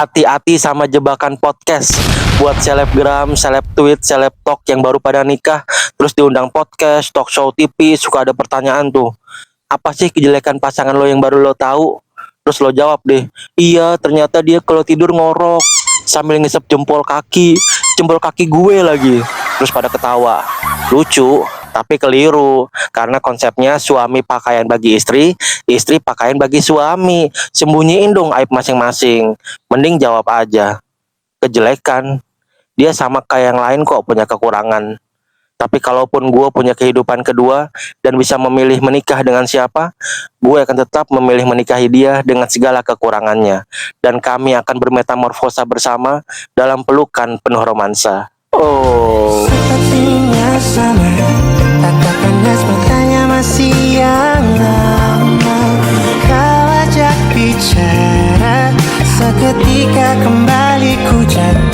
hati-hati sama jebakan podcast. Buat selebgram, seleb tweet, seleb talk yang baru pada nikah, terus diundang podcast, talk show TV, suka ada pertanyaan tuh. Apa sih kejelekan pasangan lo yang baru lo tahu? Terus lo jawab deh, iya ternyata dia kalau tidur ngorok sambil ngisep jempol kaki gue lagi. Terus pada ketawa. Lucu, tapi keliru. Karena konsepnya suami pakaian bagi istri, istri pakaian bagi suami. Sembunyiin dong aib masing-masing. Mending jawab aja. Kejelekan. Dia sama kayak yang lain kok punya kekurangan. Tapi kalaupun gue punya kehidupan kedua dan bisa memilih menikah dengan siapa, gue akan tetap memilih menikahi dia dengan segala kekurangannya. Dan kami akan bermetamorfosa bersama dalam pelukan penuh romansa. Oh. Sepertinya sama, tatapannya sepertinya masih yang lama. Kau ajak bicara, seketika kembali ku jatuh.